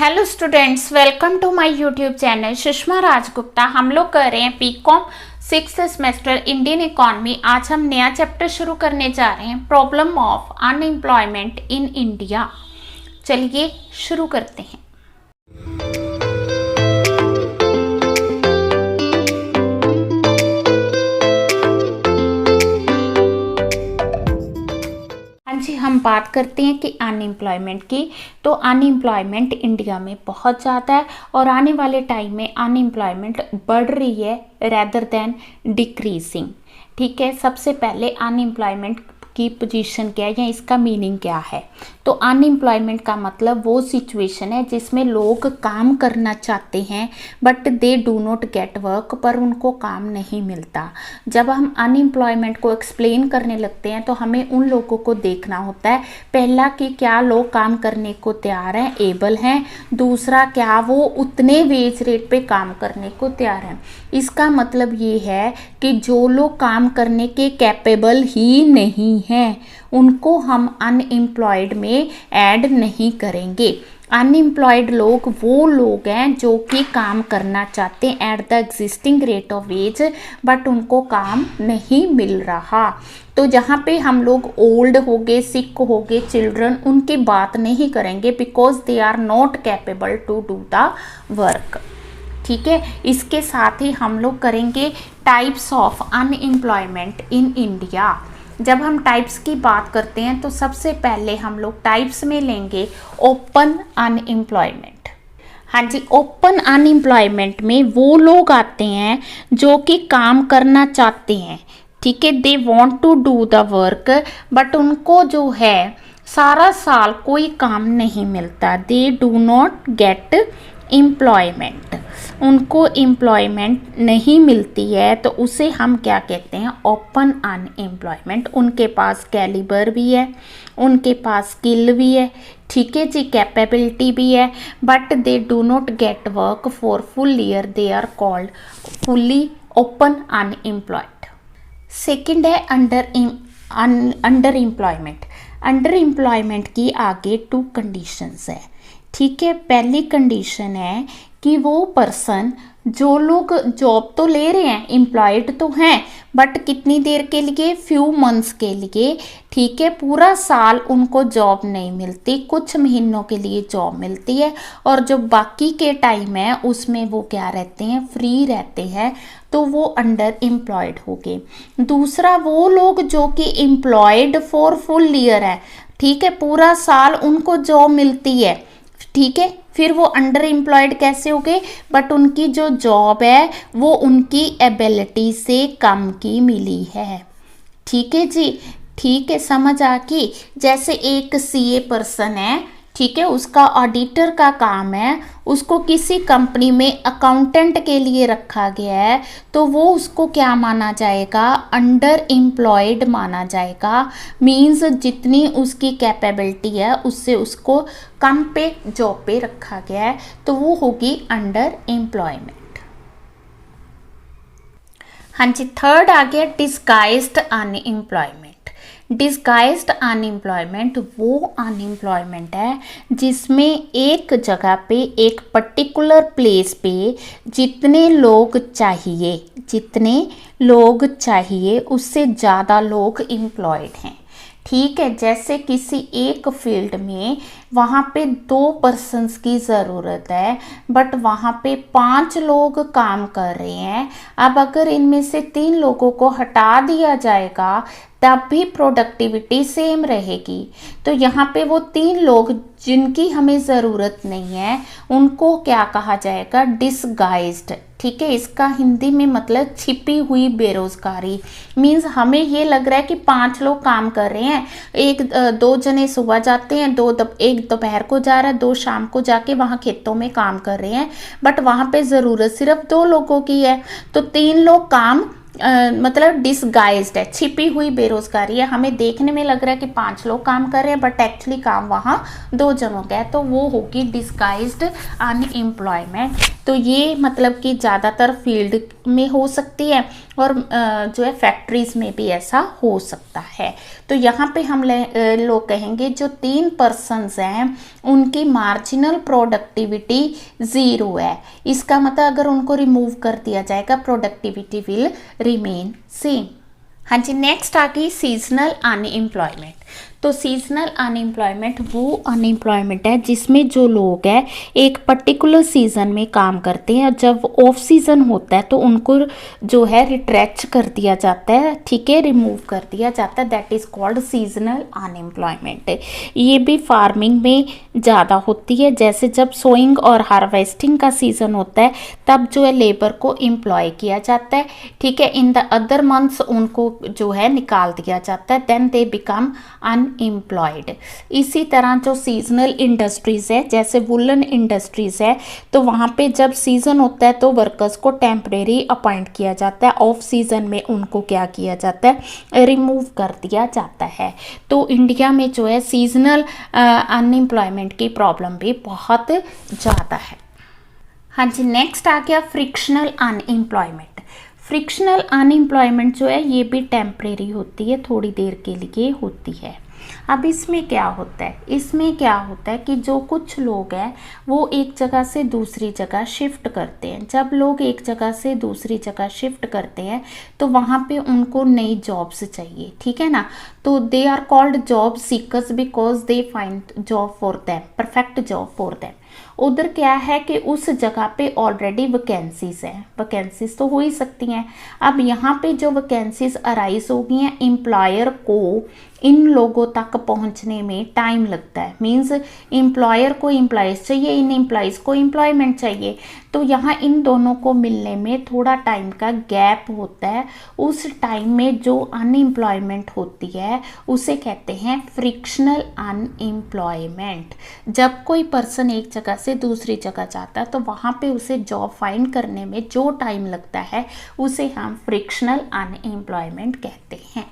Hello students, welcome to my YouTube channel Sushma Rajgupta. हम लोग कर रहे हैं BCom 6th semester Indian economy. आज हम नया चैप्टर शुरू करने जा रहे हैं, problem of unemployment in India. चलिए शुरू करते हैं। जी हम बात करते हैं कि अनएम्प्लॉयमेंट की। तो अनएम्प्लॉयमेंट इंडिया में बहुत ज़्यादा है और आने वाले टाइम में अनएम्प्लॉयमेंट बढ़ रही है रेदर देन डिक्रीजिंग। ठीक है, सबसे पहले अनएम्प्लॉयमेंट की पोजीशन क्या है या इसका मीनिंग क्या है। तो अनएम्प्लॉयमेंट का मतलब वो सिचुएशन है जिसमें लोग काम करना चाहते हैं but they do not get work, पर उनको काम नहीं मिलता। जब हम अनएम्प्लॉयमेंट को एक्सप्लेन करने लगते हैं तो हमें उन लोगों को देखना होता है, पहला कि क्या लोग काम करने को तैयार हैं, एबल हैं, दूसरा क्या वो उतने वेज रेट पे काम करने को तैयार हैं। इसका मतलब ये है कि जो लोग काम करने के कैपेबल ही नहीं हैं उनको हम अनएम्प्लॉयड में ऐड नहीं करेंगे। अनएम्प्लॉयड लोग वो लोग हैं जो कि काम करना चाहते हैं at the existing rate of ways but उनको काम नहीं मिल रहा। तो जहाँ पे हम लोग ओल्ड हो गए, सिक हो गए, चिल्ड्रन, उनकी बात नहीं करेंगे because they are not capable to do the work. ठीक है, इसके साथ ही हम लोग करेंगे types of unemployment in India. जब हम टाइप्स की बात करते हैं तो सबसे पहले हम लोग टाइप्स में लेंगे ओपन अनएम्प्लॉयमेंट। हाँ जी, ओपन अनएम्प्लॉयमेंट में वो लोग आते हैं जो कि काम करना चाहते हैं। ठीक है, they want to do the work but उनको जो है सारा साल कोई काम नहीं मिलता। They do not get employment, उनको एम्प्लॉयमेंट नहीं मिलती है तो उसे हम क्या कहते हैं, ओपन अनएम्प्लॉयमेंट। उनके पास कैलिबर भी है, उनके पास स्किल भी है, ठीक है जी, कैपेबिलिटी भी है, but they do not get work for full year, they are called fully open unemployed. Second है अंडर एम्प्लॉयमेंट। अंडर एम्प्लॉयमेंट की आगे 2 कंडीशंस है। ठीक है, पहली कंडीशन है कि वो पर्सन, जो लोग जॉब तो ले रहे हैं, एम्प्लॉयड तो हैं बट कितनी देर के लिए, फ्यू मंथ्स के लिए। ठीक है, पूरा साल उनको जॉब नहीं मिलती, कुछ महीनों के लिए जॉब मिलती है और जो बाकी के टाइम है उसमें वो क्या रहते हैं, फ्री रहते हैं, तो वो अंडर एम्प्लॉयड हो गए। दूसरा, वो लोग जो कि एम्प्लॉयड फॉर फुल ईयर है, ठीक है, पूरा साल उनको जॉब मिलती है, ठीक है, फिर वो अंडर एम्प्लॉयड कैसे हो गए, बट उनकी जो जॉब है वो उनकी एबिलिटी से कम की मिली है। ठीक है जी, ठीक है, समझ आ गई। जैसे एक सीए पर्सन है, ठीक है, उसका ऑडिटर का काम है, उसको किसी कंपनी में अकाउंटेंट के लिए रखा गया है तो वो उसको क्या माना जाएगा, अंडर एम्प्लॉयड माना जाएगा। मींस जितनी उसकी कैपेबिलिटी है उससे उसको कम पे जॉब पे रखा गया है तो वो होगी अंडर एम्प्लॉयमेंट। हाँ जी, थर्ड आ गया डिस्गाइज्ड अनएम्प्लॉयमेंट। डिस्गाइज्ड अनएम्प्लॉयमेंट वो अनएम्प्लॉयमेंट है जिसमें एक जगह पे, एक पर्टिकुलर प्लेस पे जितने लोग चाहिए उससे ज़्यादा लोग एम्प्लॉयड हैं। ठीक है, जैसे किसी एक फील्ड में वहाँ पे 2 पर्सन्स की ज़रूरत है बट वहाँ पे 5 लोग काम कर रहे हैं। अब अगर इनमें से 3 लोगों को हटा दिया जाएगा तब भी प्रोडक्टिविटी सेम रहेगी। तो यहाँ पे वो 3 लोग जिनकी हमें ज़रूरत नहीं है उनको क्या कहा जाएगा, डिसगाइज्ड। ठीक है, इसका हिंदी में मतलब छिपी हुई बेरोजगारी। मीन्स हमें ये लग रहा है कि 5 लोग काम कर रहे हैं, 2 जने सुबह जाते हैं, एक दोपहर को जा रहा है, 2 शाम को जाके वहाँ खेतों में काम कर रहे हैं बट वहाँ पे ज़रूरत सिर्फ 2 लोगों की है तो 3 लोग काम मतलब डिसगाइज्ड है, छिपी हुई बेरोजगारी है। हमें देखने में लग रहा है कि 5 लोग काम कर रहे हैं बट एक्चुअली काम वहाँ 2 जनों का है तो वो होगी डिसगाइज्ड अनएम्प्लॉयमेंट। तो ये मतलब कि ज़्यादातर फील्ड में हो सकती है और जो है फैक्ट्रीज़ में भी ऐसा हो सकता है। तो यहाँ पे हम लोग कहेंगे जो 3 पर्सन्स हैं उनकी मार्जिनल प्रोडक्टिविटी 0 है। इसका मतलब अगर उनको रिमूव कर दिया जाएगा प्रोडक्टिविटी विल रिमेन सेम। हाँ जी, नेक्स्ट आ गई सीजनल अनएम्प्लॉयमेंट। तो सीजनल अनएम्प्लॉयमेंट वो अनएम्प्लॉयमेंट है जिसमें जो लोग हैं एक पर्टिकुलर सीज़न में काम करते हैं, जब ऑफ सीज़न होता है तो उनको जो है रिट्रेच कर दिया जाता है, ठीक है, रिमूव कर दिया जाता है, that is called seasonal unemployment. ये भी फार्मिंग में ज़्यादा होती है, जैसे जब सोइंग और हार्वेस्टिंग का सीज़न होता है तब जो है लेबर को एम्प्लॉय किया जाता है, ठीक है, इन द अदर मंथ्स उनको जो है निकाल दिया जाता है, देन दे बिकम अनएम्प्लॉयड। इसी तरह जो सीजनल इंडस्ट्रीज़ है जैसे वुलन इंडस्ट्रीज़ है तो वहाँ पे जब सीज़न होता है तो वर्कर्स को टेम्परेरी अपॉइंट किया जाता है, ऑफ सीज़न में उनको क्या किया जाता है, रिमूव कर दिया जाता है। तो इंडिया में जो है सीजनल अनएम्प्लॉयमेंट की प्रॉब्लम भी बहुत ज़्यादा है। हाँ जी, नेक्स्ट आ गया फ्रिक्शनल अनएम्प्लॉयमेंट। फ्रिक्शनल अनएम्प्लॉयमेंट जो है ये भी टेम्परेरी होती है, थोड़ी देर के लिए होती है। अब इसमें क्या होता है, इसमें क्या होता है कि जो कुछ लोग हैं वो एक जगह से दूसरी जगह शिफ्ट करते हैं। जब लोग एक जगह से दूसरी जगह शिफ्ट करते हैं तो वहाँ पे उनको नई जॉब्स चाहिए, ठीक है ना। तो they are called job seekers because they find job for them, perfect job for them. उधर क्या है कि उस जगह पे ऑलरेडी वैकेंसीज हैं, वैकेंसीज तो हो ही सकती हैं। अब यहाँ पे जो वैकेंसीज अराइज हो गई हैं, एम्प्लॉयर को इन लोगों तक पहुँचने में टाइम लगता है। मींस एम्प्लॉयर को एम्प्लॉयज़ चाहिए, इन एम्प्लॉयज़ को एम्प्लॉयमेंट चाहिए, तो यहाँ इन दोनों को मिलने में थोड़ा टाइम का गैप होता है। उस टाइम में जो अनएम्प्लॉयमेंट होती है उसे कहते हैं फ्रिक्शनल अनएम्प्लॉयमेंट। जब कोई पर्सन एक जगह से दूसरी जगह जाता है तो वहाँ पे उसे जॉब फाइंड करने में जो टाइम लगता है उसे हम फ्रिक्शनल अनएम्प्लॉयमेंट कहते हैं।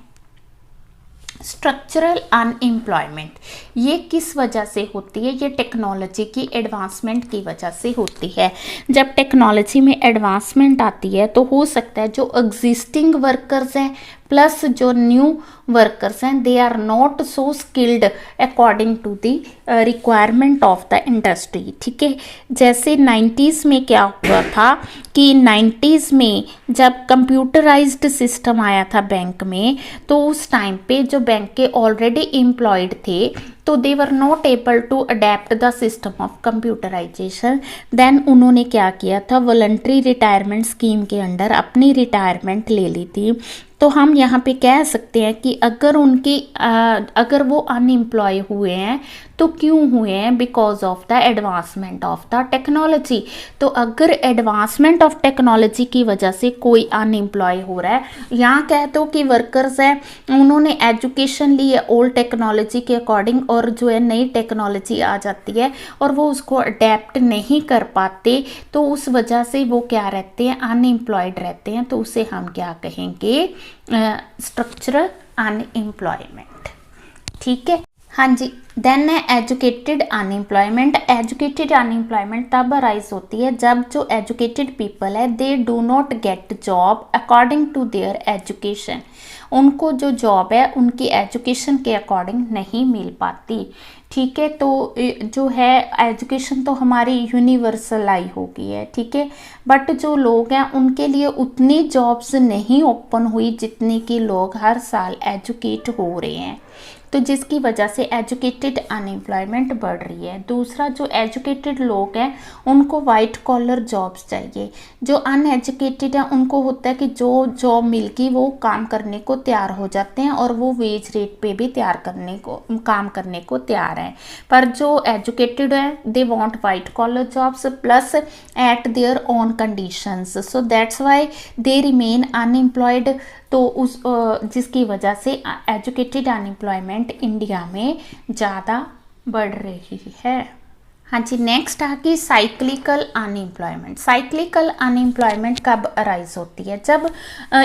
स्ट्रक्चरल अनएम्प्लॉयमेंट ये किस वजह से होती है, ये टेक्नोलॉजी की एडवांसमेंट की वजह से होती है। जब टेक्नोलॉजी में एडवांसमेंट आती है तो हो सकता है जो एग्जिस्टिंग वर्कर्स हैं प्लस जो न्यू वर्कर्स हैं they are not so skilled according to the requirement of the industry, ठीक है। जैसे 90s में क्या हुआ था कि 90s में जब कंप्यूटराइज्ड सिस्टम आया था बैंक में, तो उस टाइम पे जो बैंक के ऑलरेडी एम्प्लॉयड थे तो they were not able to adapt the system of computerization. Then उन्होंने क्या किया था, वॉलंटरी रिटायरमेंट स्कीम के अंडर अपनी रिटायरमेंट ले ली थी। तो हम यहाँ पे कह सकते हैं कि अगर उनकी अगर वो अनएम्प्लॉय हुए हैं तो क्यों हुए हैं, because of the advancement of the technology. तो अगर एडवांसमेंट ऑफ टेक्नोलॉजी की वजह से कोई अनएम्प्लॉय हो रहा है, यहाँ कह दो कि वर्कर्स हैं उन्होंने एजुकेशन ली है ओल्ड टेक्नोलॉजी के अकॉर्डिंग और जो है नई टेक्नोलॉजी आ जाती है और वो उसको अडेप्ट नहीं कर पाते, तो उस वजह से वो क्या रहते हैं, अनएम्प्लॉयड रहते हैं। तो उसे हम क्या कहेंगे, स्ट्रक्चरल अनएम्प्लॉयमेंट, ठीक है। हाँ जी, देन है एजुकेटेड अनएम्प्लॉयमेंट। एजुकेटेड अनएम्प्लॉयमेंट तब अराइज होती है जब जो एजुकेटेड पीपल है they do not get job according to their education. उनको जो जॉब है उनकी एजुकेशन के अकॉर्डिंग नहीं मिल पाती, ठीक है। तो जो है एजुकेशन तो हमारी यूनिवर्सलाई हो गई है, ठीक है, बट जो लोग हैं उनके लिए उतनी जॉब्स नहीं ओपन हुई जितनी कि लोग हर साल एजुकेट हो रहे हैं, तो जिसकी वजह से एजुकेटेड अनएम्प्लॉयमेंट बढ़ रही है। दूसरा, जो एजुकेटेड लोग हैं उनको वाइट कॉलर जॉब्स चाहिए। जो अनएजुकेटेड हैं उनको होता है कि जो जॉब मिल गई वो काम करने को तैयार हो जाते हैं और वो वेज रेट पे भी काम करने को तैयार हैं। पर जो एजुकेटेड है they want white collar jobs plus at their own conditions, so that's why they remain unemployed. तो उस जिसकी वजह से एजुकेटेड अनएम्प्लॉयमेंट इंडिया में ज़्यादा बढ़ रही है। हाँ जी, नेक्स्ट आ गई साइक्लिकल अनएम्प्लॉयमेंट। साइक्लिकल अनएम्प्लॉयमेंट कब अराइज होती है? जब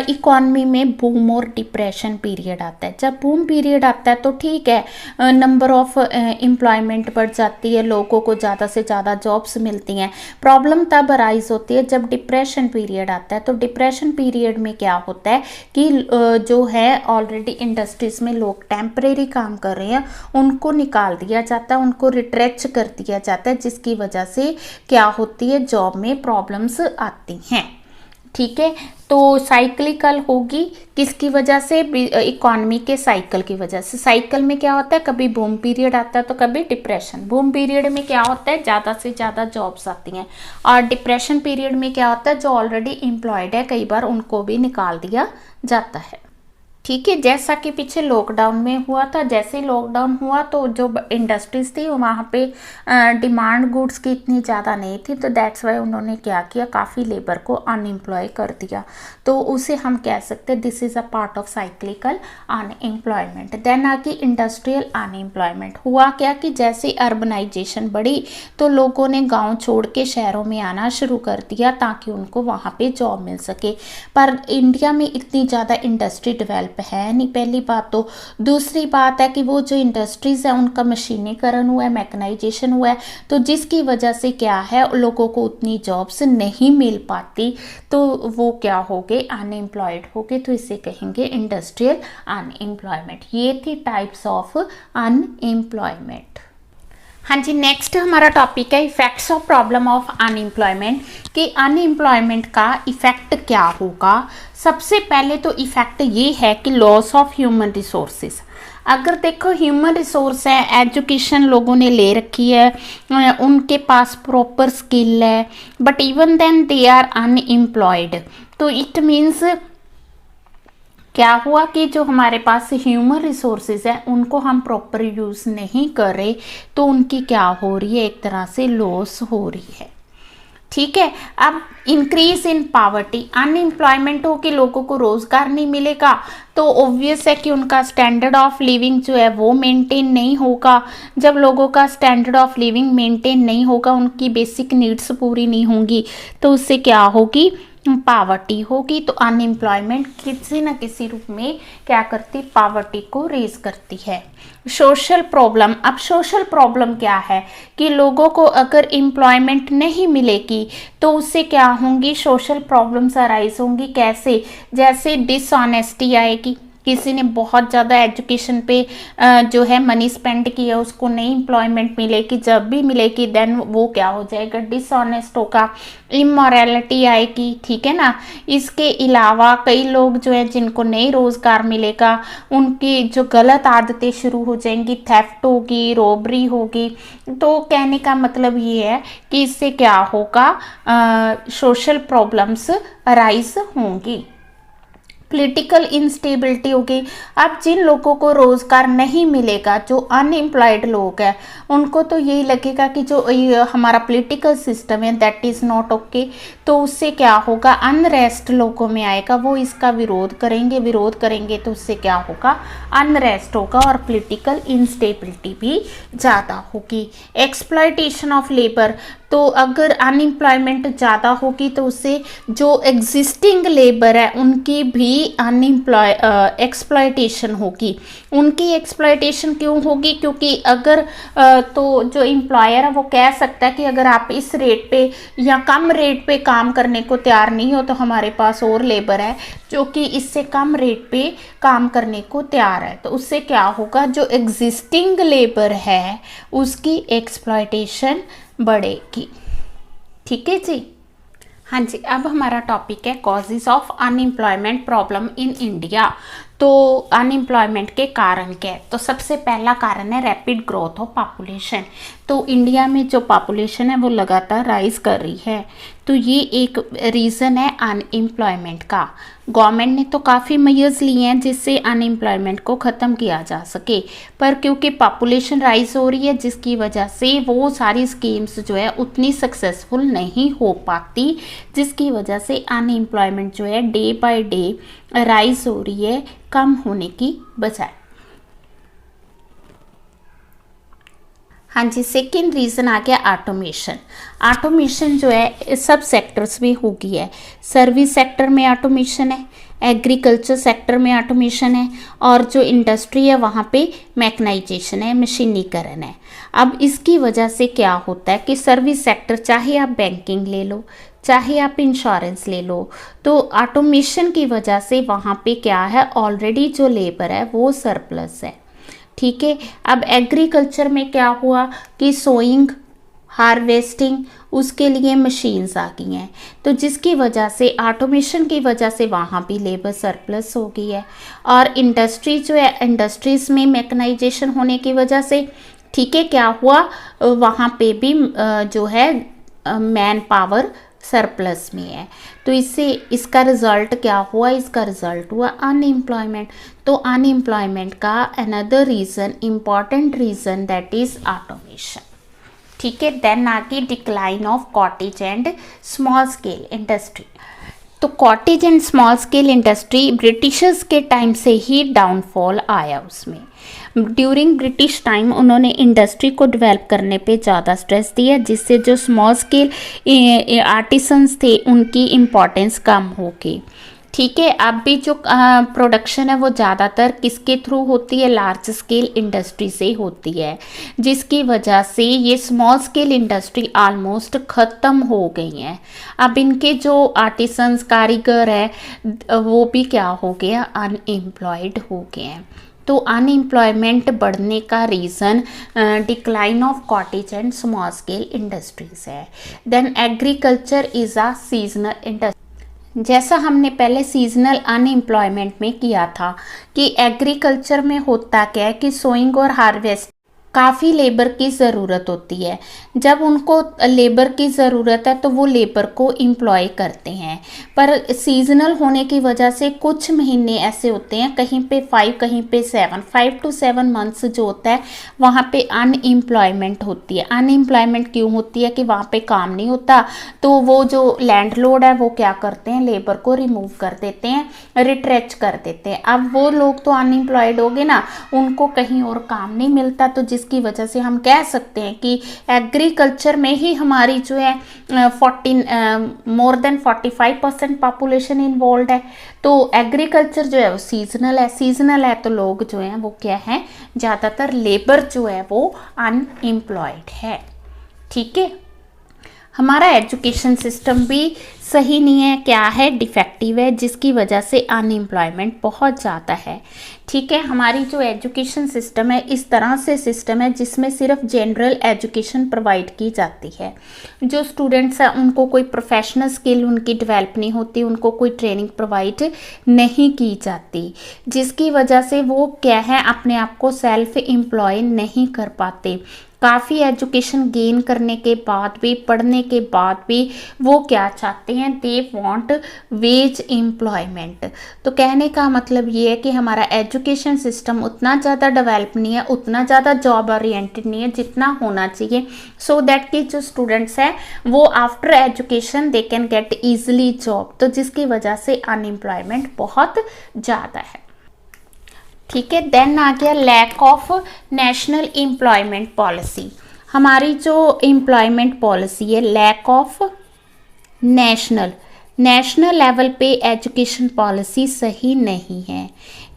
इकॉनमी में बूम और डिप्रेशन पीरियड आता है। जब बूम पीरियड आता है तो ठीक है, नंबर ऑफ एम्प्लॉयमेंट बढ़ जाती है, लोगों को ज़्यादा से ज़्यादा जॉब्स मिलती हैं। प्रॉब्लम तब अराइज होती है जब डिप्रेशन पीरियड आता है। तो डिप्रेशन पीरियड में क्या होता है कि जो है ऑलरेडी इंडस्ट्रीज़ में लोग टेम्परेरी काम कर रहे हैं, उनको निकाल दिया जाता है, उनको रिट्रेच कर दिया जाता है, जिसकी वजह से क्या होती है, जॉब में प्रॉब्लम्स आती हैं। ठीक है, तो साइक्लिकल होगी किसकी वजह से? इकॉनमी के साइकिल की वजह से। साइकिल में क्या होता है, कभी बूम पीरियड आता है तो कभी डिप्रेशन। बूम पीरियड में क्या होता है, ज़्यादा से ज़्यादा जॉब्स आती हैं, और डिप्रेशन पीरियड में क्या होता है, जो ऑलरेडी एम्प्लॉयड है कई बार उनको भी निकाल दिया जाता है। ठीक है, जैसा कि पीछे लॉकडाउन में हुआ था, जैसे ही लॉकडाउन हुआ तो जो इंडस्ट्रीज थी वहाँ पे डिमांड गुड्स की इतनी ज़्यादा नहीं थी, तो दैट्स वाई उन्होंने क्या किया, काफ़ी लेबर को अनएम्प्लॉय कर दिया। तो उसे हम कह सकते हैं this is a part of cyclical unemployment. Then आगे इंडस्ट्रियल अनएम्प्लॉयमेंट। हुआ क्या कि जैसे अर्बनाइजेशन बढ़ी तो लोगों ने गाँव छोड़ के शहरों में आना शुरू कर दिया ताकि उनको वहाँ पे जॉब मिल सके। पर इंडिया में इतनी ज़्यादा इंडस्ट्री डेवलप है नहीं, पहली बात। तो दूसरी बात है कि वो जो इंडस्ट्रीज है उनका मशीनीकरण हुआ है, मैकेनाइजेशन हुआ है, तो जिसकी वजह से क्या है, लोगों को उतनी जॉब्स नहीं मिल पाती, तो वो क्या हो गए, अनएम्प्लॉयड हो गए। तो इसे कहेंगे इंडस्ट्रियल अनएम्प्लॉयमेंट। ये थी टाइप्स ऑफ अनएम्प्लॉयमेंट। हाँ जी, नेक्स्ट हमारा टॉपिक है effects of problem of unemployment, कि अनएम्प्लॉयमेंट का इफेक्ट क्या होगा। सबसे पहले तो इफेक्ट ये है कि लॉस ऑफ ह्यूमन रिसोर्सेज। अगर देखो ह्यूमन रिसोर्स है, एजुकेशन लोगों ने ले रखी है, उनके पास प्रॉपर स्किल है, but even then they are unemployed, तो इट मीन्स क्या हुआ कि जो हमारे पास ह्यूमन रिसोर्सेज है उनको हम प्रॉपर यूज़ नहीं कर रहे, तो उनकी क्या हो रही है, एक तरह से लॉस हो रही है। ठीक है, अब इंक्रीज इन पावर्टी, अनएम्प्लॉयमेंट हो कि लोगों को रोजगार नहीं मिलेगा, तो ऑब्वियस है कि उनका स्टैंडर्ड ऑफ लिविंग जो है वो मेंटेन नहीं होगा। जब लोगों का स्टैंडर्ड ऑफ लिविंग मेंटेन नहीं होगा, उनकी बेसिक नीड्स पूरी नहीं होंगी, तो उससे क्या होगी, पावर्टी होगी। तो अनएम्प्लॉयमेंट किसी न किसी रूप में क्या करती, पावर्टी को रेज करती है। सोशल प्रॉब्लम, अब सोशल प्रॉब्लम क्या है कि लोगों को अगर एम्प्लॉयमेंट नहीं मिलेगी तो उससे क्या होंगी, सोशल प्रॉब्लम्स अराइज होंगी। कैसे? जैसे डिसऑनेस्टी आएगी, किसी ने बहुत ज़्यादा एजुकेशन पे जो है मनी स्पेंड किया, उसको नहीं एम्प्लॉयमेंट मिलेगी, जब भी मिलेगी देन वो क्या हो जाएगा, डिसऑनेस्ट होगा। इमोरलिटी आएगी, ठीक है ना। इसके अलावा कई लोग जो है जिनको नहीं रोज़गार मिलेगा, उनकी जो गलत आदतें शुरू हो जाएंगी, थेफ्ट होगी, रॉबरी होगी। तो कहने का मतलब ये है कि इससे क्या होगा, सोशल प्रॉब्लम्स अराइज होंगी। पॉलिटिकल इंस्टेबिलिटी होगी। अब जिन लोगों को रोज़गार नहीं मिलेगा, जो अनएम्प्लॉयड लोग हैं, उनको तो यही लगेगा कि जो हमारा पॉलिटिकल सिस्टम है दैट इज़ नॉट ओके, तो उससे क्या होगा, अनरेस्ट लोगों में आएगा, वो इसका विरोध करेंगे तो उससे क्या होगा, अनरेस्ट होगा और पॉलिटिकल इंस्टेबिलिटी भी ज़्यादा होगी। एक्सप्लॉयटेशन ऑफ लेबर, तो अगर अनएम्प्लॉयमेंट ज़्यादा होगी तो उससे जो एग्जिस्टिंग लेबर है उनकी भी एक्सप्लॉयटेशन होगी। उनकी एक्सप्लॉयटेशन क्यों होगी, क्योंकि अगर तो जो एम्प्लॉयर है वो कह सकता है कि अगर आप इस रेट पे या कम रेट पे काम करने को तैयार नहीं हो तो हमारे पास और लेबर है जो कि इससे कम रेट पे काम करने को तैयार है, तो उससे क्या होगा, जो एग्जिस्टिंग लेबर है उसकी एक्सप्लॉयटेशन बढ़ेगी। ठीक है जी। हाँ जी, अब हमारा टॉपिक है causes of unemployment problem in India. तो अनएम्प्लॉयमेंट के कारण क्या है, तो सबसे पहला कारण है रैपिड ग्रोथ ऑफ पॉपुलेशन। तो इंडिया में जो पॉपुलेशन है वो लगातार राइज कर रही है, तो ये एक रीज़न है अनएम्प्लॉयमेंट का। गवर्नमेंट ने तो काफ़ी मेजर्स लिए हैं जिससे अनएम्प्लॉयमेंट को ख़त्म किया जा सके, पर क्योंकि पॉपुलेशन राइज हो रही है जिसकी वजह से वो सारी स्कीम्स जो है उतनी सक्सेसफुल नहीं हो पाती, जिसकी वजह से अनएम्प्लॉयमेंट जो है डे बाय डे राइज हो रही है, कम होने की बजाय। हाँ जी, सेकेंड रीज़न आ गया ऑटोमेशन। ऑटोमेशन जो है सब सेक्टर्स में हो गई है। सर्विस सेक्टर में ऑटोमेशन है, एग्रीकल्चर सेक्टर में ऑटोमेशन है, और जो इंडस्ट्री है वहाँ पे मैकेनाइजेशन है, मशीनीकरण है। अब इसकी वजह से क्या होता है कि सर्विस सेक्टर, चाहे आप बैंकिंग ले लो, चाहे आप इंश्योरेंस ले लो, तो ऑटोमेशन की वजह से वहाँ पे क्या है, ऑलरेडी जो लेबर है वो सरप्लस है। ठीक है। अब एग्रीकल्चर में क्या हुआ कि सोइंग, हार्वेस्टिंग, उसके लिए मशीन्स आ गई हैं, तो जिसकी वजह से ऑटोमेशन की वजह से वहाँ भी लेबर सरप्लस हो गई है। और इंडस्ट्री जो है, इंडस्ट्रीज़ में मैकेनाइजेशन होने की वजह से, ठीक है, क्या हुआ, वहाँ पे भी जो है मैन पावर सरप्लस में है। तो इससे इसका रिज़ल्ट क्या हुआ, इसका रिज़ल्ट हुआ अनएम्प्लॉयमेंट। तो अनएम्प्लॉयमेंट का another reason, important reason, that is automation. ठीक है। देन आगे decline of cottage and small scale industry. तो cottage and small scale industry Britishers के टाइम से ही डाउनफॉल आया उसमें। ड्यूरिंग ब्रिटिश टाइम उन्होंने इंडस्ट्री को डेवलप करने पे ज़्यादा स्ट्रेस दिया, जिससे जो स्मॉल स्केल आर्टिसंस थे उनकी इम्पोर्टेंस कम हो गई। ठीक है। अब भी जो प्रोडक्शन है वो ज़्यादातर किसके थ्रू होती है, लार्ज स्केल इंडस्ट्री से होती है, जिसकी वजह से ये स्मॉल स्केल इंडस्ट्री आलमोस्ट ख़त्म हो गई हैं। अब इनके जो आर्टिसंस, कारीगर है, वो भी क्या हो गया, अनएम्प्लॉयड हो गए हैं। तो अनएम्प्लॉयमेंट बढ़ने का reason decline of cottage and small scale industries है। Then agriculture is a seasonal industry. जैसा हमने पहले सीजनल अनएम्प्लॉयमेंट में किया था कि एग्रीकल्चर में होता क्या है कि सोइंग और हार्वेस्ट काफ़ी लेबर की ज़रूरत होती है। जब उनको लेबर की ज़रूरत है तो वो लेबर को एम्प्लॉय करते हैं, पर सीजनल होने की वजह से कुछ महीने ऐसे होते हैं, कहीं पे 5, कहीं पे 7, 5 to 7 मंथ्स जो होता है वहाँ पे अनएम्प्लॉयमेंट होती है। अनएम्प्लॉयमेंट क्यों होती है कि वहाँ पे काम नहीं होता, तो वो जो लैंडलॉर्ड है वो क्या करते हैं, लेबर को रिमूव कर देते हैं, रिट्रेच कर देते हैं। अब वो लोग तो अनएम्प्लॉयड हो गए ना, उनको कहीं और काम नहीं मिलता, तो जिसकी वजह से हम कह सकते हैं कि एग्रीकल्चर में ही हमारी जो है मोर देन 45% पॉपुलेशन इन्वॉल्व है। तो एग्रीकल्चर जो है वो सीजनल है। सीजनल है तो लोग जो हैं वो क्या है, ज़्यादातर लेबर जो है वो अनएम्प्लॉयड है। ठीक है। हमारा एजुकेशन सिस्टम भी सही नहीं है, क्या है, डिफेक्टिव है, जिसकी वजह से अनएम्प्लॉयमेंट बहुत ज़्यादा है। ठीक है। हमारी जो एजुकेशन सिस्टम है इस तरह से सिस्टम है जिसमें सिर्फ जनरल एजुकेशन प्रोवाइड की जाती है। जो स्टूडेंट्स हैं उनको कोई प्रोफेशनल स्किल उनकी डेवलप नहीं होती, उनको कोई ट्रेनिंग प्रोवाइड नहीं की जाती, जिसकी वजह से वो क्या है, अपने आप को सेल्फ एम्प्लॉय नहीं कर पाते। काफ़ी एजुकेशन गेन करने के बाद भी, पढ़ने के बाद भी वो क्या चाहते हैं, दे वांट वेज एम्प्लॉयमेंट। तो कहने का मतलब ये है कि हमारा एजुकेशन सिस्टम उतना ज़्यादा डेवलप नहीं है, उतना ज़्यादा जॉब ओरिएंटेड नहीं है जितना होना चाहिए, सो दैट कि जो स्टूडेंट्स हैं वो after education they can get easily job. तो जिसकी वजह से अनएम्प्लॉयमेंट बहुत ज़्यादा है। ठीक है। देन आ गया lack of national employment policy. हमारी जो एम्प्लॉयमेंट पॉलिसी है, लैक ऑफ नेशनल लेवल पे एजुकेशन पॉलिसी सही नहीं है।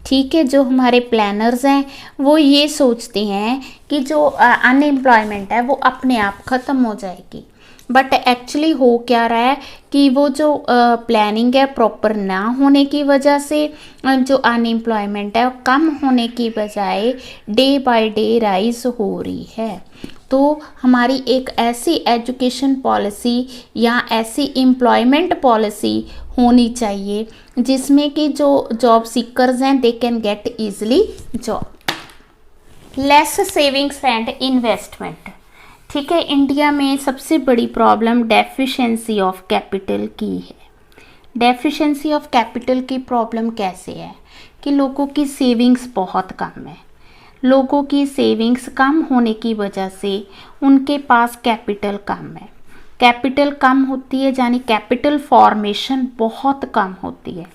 ठीक है। जो हमारे प्लानर्स हैं वो ये सोचते हैं कि जो अनएम्प्लॉयमेंट है वो अपने आप ख़त्म हो जाएगी, बट एक्चुअली हो क्या रहा है कि वो जो प्लानिंग है प्रॉपर ना होने की वजह से जो अनएम्प्लॉयमेंट है कम होने की बजाय डे बाय डे राइज हो रही है। तो हमारी एक ऐसी एजुकेशन पॉलिसी या ऐसी एम्प्लॉयमेंट पॉलिसी होनी चाहिए जिसमें कि जो जॉब सीकर्स हैं दे can get easily job. Less savings and investment. ठीक है। इंडिया में सबसे बड़ी प्रॉब्लम डेफिशिएंसी ऑफ कैपिटल की है। डेफिशिएंसी ऑफ कैपिटल की प्रॉब्लम कैसे है कि लोगों की सेविंग्स बहुत कम है। लोगों की सेविंग्स कम होने की वजह से उनके पास कैपिटल कम है। कैपिटल कम होती है यानी कैपिटल फॉर्मेशन बहुत कम होती है।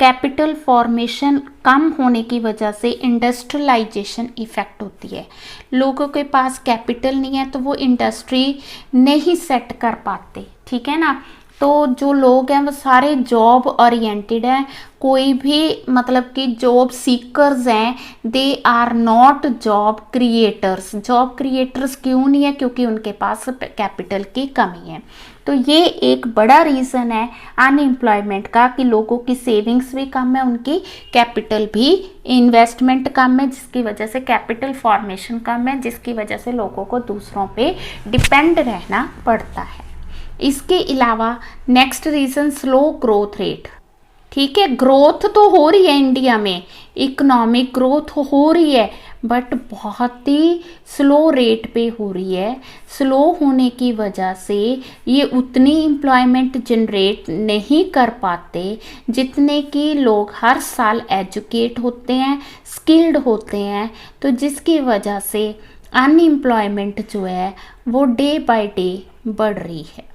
कैपिटल फॉर्मेशन कम होने की वजह से इंडस्ट्रियलाइजेशन इफ़ेक्ट होती है। लोगों के पास कैपिटल नहीं है तो वो इंडस्ट्री नहीं सेट कर पाते, ठीक है ना। तो जो लोग हैं वो सारे जॉब ओरिएंटेड हैं, कोई भी मतलब कि जॉब सीकर्स हैं, they are not job creators. Job creators क्यों नहीं है? क्योंकि उनके पास कैपिटल की कमी है। तो ये एक बड़ा रीज़न है अनएम्प्लॉयमेंट का कि लोगों की सेविंग्स भी कम है, उनकी कैपिटल भी इन्वेस्टमेंट कम है, जिसकी वजह से कैपिटल फॉर्मेशन कम है, जिसकी वजह से लोगों को दूसरों पे डिपेंड रहना पड़ता है। इसके अलावा next reason slow growth rate. ठीक है, ग्रोथ तो हो रही है इंडिया में, इकोनॉमिक ग्रोथ हो रही है, बट बहुत ही स्लो रेट पे हो रही है। स्लो होने की वजह से ये उतनी एम्प्लॉयमेंट जनरेट नहीं कर पाते जितने कि लोग हर साल एजुकेट होते हैं, स्किल्ड होते हैं। तो जिसकी वजह से अनएम्प्लॉयमेंट जो है वो डे बाय डे बढ़ रही है।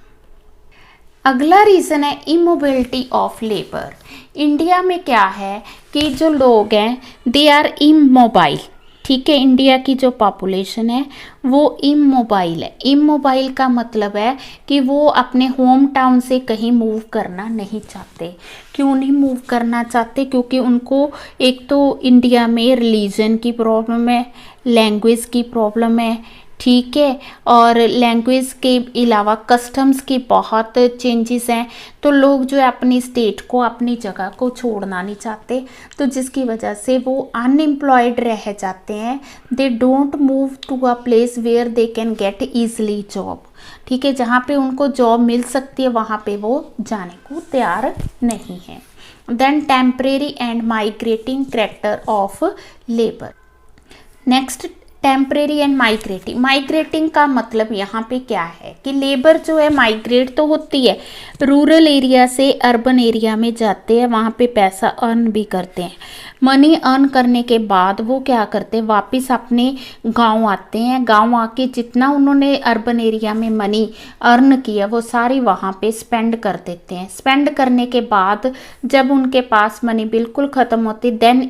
अगला रीज़न है इमोबिलिटी ऑफ लेबर। इंडिया में क्या है कि जो लोग हैं दे आर इमोबाइल। ठीक है, इंडिया की जो पॉपुलेशन है वो इमोबाइल है। इमोबाइल का मतलब है कि वो अपने होम टाउन से कहीं मूव करना नहीं चाहते। क्यों नहीं मूव करना चाहते? क्योंकि उनको एक तो इंडिया में रिलीजन की प्रॉब्लम है, लैंग्वेज की प्रॉब्लम है, ठीक है, और लैंग्वेज के अलावा कस्टम्स की बहुत चेंजेस हैं। तो लोग जो है अपनी स्टेट को, अपनी जगह को छोड़ना नहीं चाहते, तो जिसकी वजह से वो अनएम्प्लॉयड रह जाते हैं। They don't move to a place where they can get easily job. ठीक है, जहाँ पे उनको जॉब मिल सकती है वहाँ पे वो जाने को तैयार नहीं है। Then temporary and migrating character of labour. Next temporary and migrating. Migrating का मतलब यहाँ पे क्या है कि लेबर जो है माइग्रेट तो होती है, रूरल एरिया से अर्बन एरिया में जाते हैं, वहाँ पे पैसा अर्न भी करते हैं। मनी अर्न करने के बाद वो क्या करते हैं, वापस अपने गांव आते हैं। गांव आके जितना उन्होंने अर्बन एरिया में मनी अर्न किया वो सारी वहाँ पे स्पेंड कर देते हैं। स्पेंड करने के बाद जब उनके पास मनी बिल्कुल ख़त्म होती, then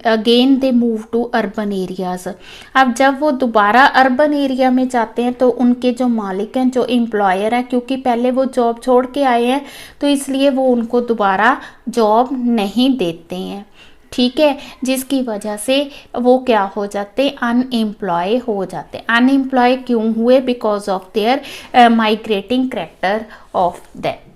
again they move to urban areas. अब जब वो दोबारा अर्बन एरिया में जाते हैं तो उनके जो मालिक हैं, जो एम्प्लॉयर हैं, क्योंकि पहले वो जॉब छोड़ के आए हैं तो इसलिए वो उनको दोबारा जॉब नहीं देते हैं। ठीक है, जिसकी वजह से वो क्या हो जाते, अनएम्प्लॉय हो जाते। अनएम्प्लॉय क्यों हुए? Because of their migrating character of that.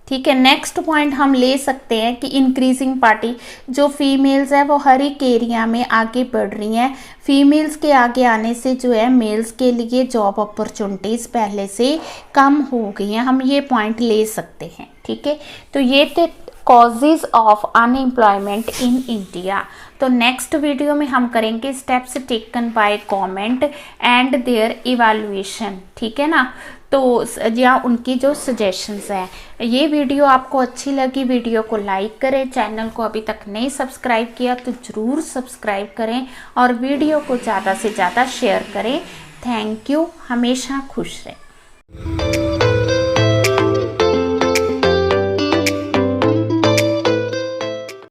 ठीक है, नेक्स्ट पॉइंट हम ले सकते हैं कि इंक्रीजिंग पार्टी, जो फीमेल्स है वो हर एक एरिया में आगे बढ़ रही हैं। फीमेल्स के आगे आने से जो है मेल्स के लिए जॉब अपॉर्चुनिटीज़ पहले से कम हो गई हैं, हम ये पॉइंट ले सकते हैं। ठीक है, तो ये थे causes of unemployment in India. तो नेक्स्ट वीडियो में हम करेंगे steps taken by government and their evaluation. ठीक है ना, तो या उनकी जो सजेशंस हैं। ये वीडियो आपको अच्छी लगी, वीडियो को लाइक करें, चैनल को अभी तक नहीं सब्सक्राइब किया तो ज़रूर सब्सक्राइब करें और वीडियो को ज़्यादा से ज़्यादा शेयर करें। थैंक यू, हमेशा खुश रहें।